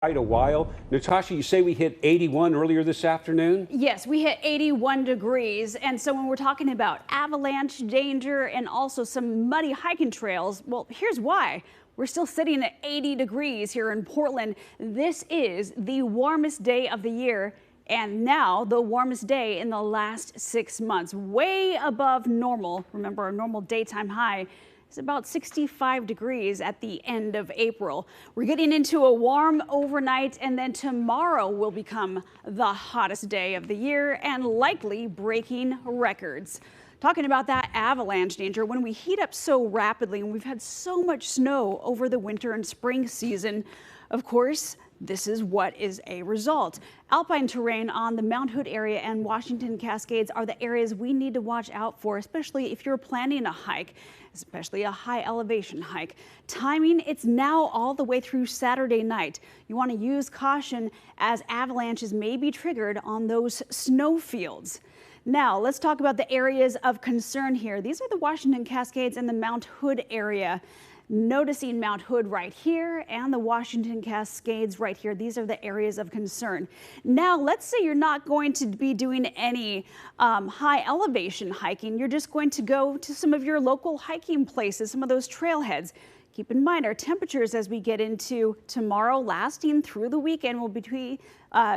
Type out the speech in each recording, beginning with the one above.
Quite a while. Natasha, you say we hit 81 earlier this afternoon? Yes, we hit 81 degrees. And so when we're talking about avalanche danger and also some muddy hiking trails, well, here's why. We're still sitting at 80 degrees here in Portland. This is the warmest day of the year, and now the warmest day in the last 6 months, way above normal. Remember, our normal daytime high is about 65 degrees at the end of April. We're getting into a warm overnight, and then tomorrow will become the hottest day of the year and likely breaking records. Talking about that avalanche danger, when we heat up so rapidly and we've had so much snow over the winter and spring season, of course, this is what is a result. Alpine terrain on the Mount Hood area and Washington Cascades are the areas we need to watch out for, especially if you're planning a hike, especially a high elevation hike. Timing, it's now all the way through Saturday night. You want to use caution as avalanches may be triggered on those snow fields. Now, let's talk about the areas of concern here. These are the Washington Cascades and the Mount Hood area. Noticing Mount Hood right here and the Washington Cascades right here. These are the areas of concern. Now, let's say you're not going to be doing any high elevation hiking. You're just going to go to some of your local hiking places, some of those trailheads. Keep in mind our temperatures as we get into tomorrow, lasting through the weekend, will be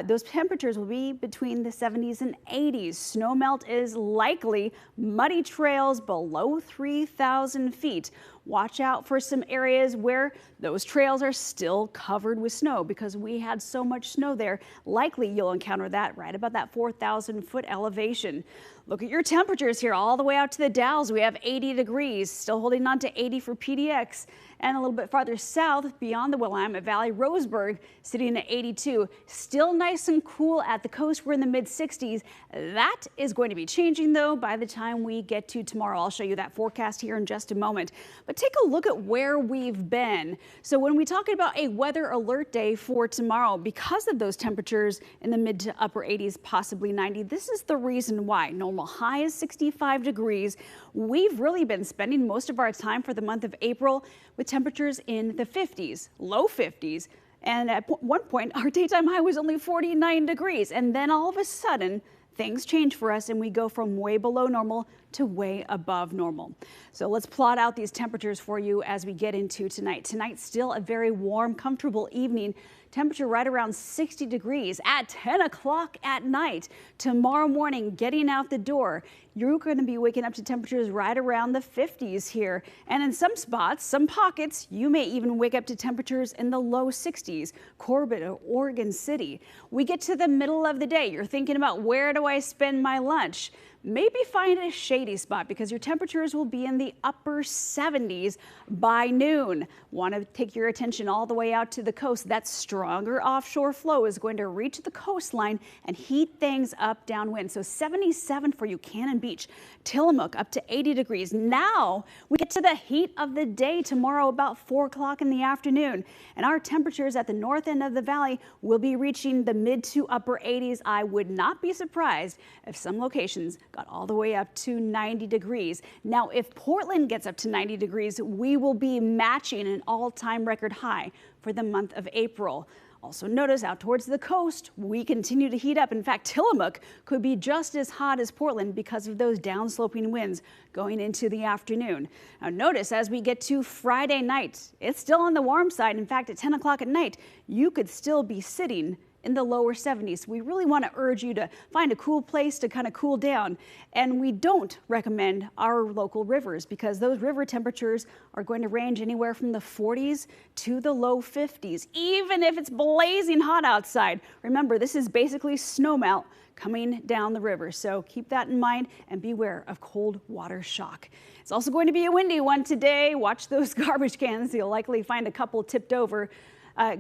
those temperatures will be between the 70s and 80s. Snowmelt is likely. Muddy trails below 3,000 feet. Watch out for some areas where those trails are still covered with snow because we had so much snow there. Likely you'll encounter that right about that 4,000 foot elevation. Look at your temperatures here all the way out to the Dalles. We have 80 degrees, still holding on to 80 for PDX. And a little bit farther south beyond the Willamette Valley, Roseburg sitting at 82. Still nice and cool at the coast. We're in the mid 60s. That is going to be changing though by the time we get to tomorrow. I'll show you that forecast here in just a moment. But take a look at where we've been. So when we talk about a weather alert day for tomorrow, because of those temperatures in the mid to upper 80s, possibly 90, this is the reason why. Normal high is 65 degrees. We've really been spending most of our time for the month of April with temperatures in the 50s, low 50s. And at one point, our daytime high was only 49 degrees. And then all of a sudden, things change for us and we go from way below normal to way above normal. So let's plot out these temperatures for you as we get into tonight. Tonight's still a very warm, comfortable evening. Temperature right around 60 degrees at 10 o'clock at night. Tomorrow morning, getting out the door, you're going to be waking up to temperatures right around the 50s here. And in some spots, some pockets, you may even wake up to temperatures in the low 60s. Corbett or Oregon City. We get to the middle of the day. You're thinking about where do I spend my lunch? Maybe find a shady spot because your temperatures will be in the upper 70s by noon. Want to take your attention all the way out to the coast. That stronger offshore flow is going to reach the coastline and heat things up downwind. So 77 for you, Cannon Beach, Tillamook up to 80 degrees. Now we get to the heat of the day tomorrow about 4 o'clock in the afternoon. And our temperatures at the north end of the valley will be reaching the mid to upper 80s. I would not be surprised if some locations got all the way up to 90 degrees. Now, if Portland gets up to 90 degrees, we will be matching an all-time record high for the month of April. Also notice out towards the coast, we continue to heat up. In fact, Tillamook could be just as hot as Portland because of those downsloping winds going into the afternoon. Now notice as we get to Friday night, it's still on the warm side. In fact, at 10 o'clock at night, you could still be sitting in the lower 70s. We really want to urge you to find a cool place to kind of cool down. And we don't recommend our local rivers because those river temperatures are going to range anywhere from the 40s to the low 50s, even if it's blazing hot outside. Remember, this is basically snowmelt coming down the river. So keep that in mind and beware of cold water shock. It's also going to be a windy one today. Watch those garbage cans. You'll likely find a couple tipped over.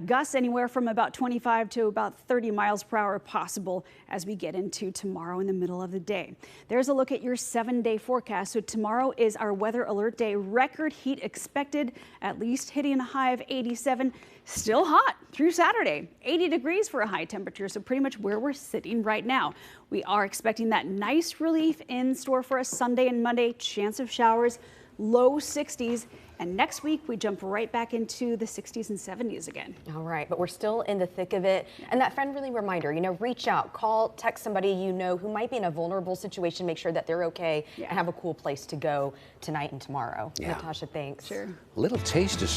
Gusts anywhere from about 25 to about 30 miles per hour possible as we get into tomorrow in the middle of the day. There's a look at your 7-day forecast. So tomorrow is our weather alert day. Record heat expected, at least hitting a high of 87. Still hot through Saturday, 80 degrees for a high temperature. So pretty much where we're sitting right now. We are expecting that nice relief in store for us Sunday and Monday. Chance of showers, low 60s. And next week, we jump right back into the 60s and 70s again. All right, but we're still in the thick of it. And that friendly reminder, reach out, call, text somebody who might be in a vulnerable situation, make sure that they're okay, and have a cool place to go tonight and tomorrow. Yeah. Natasha, thanks. Sure. Little taste of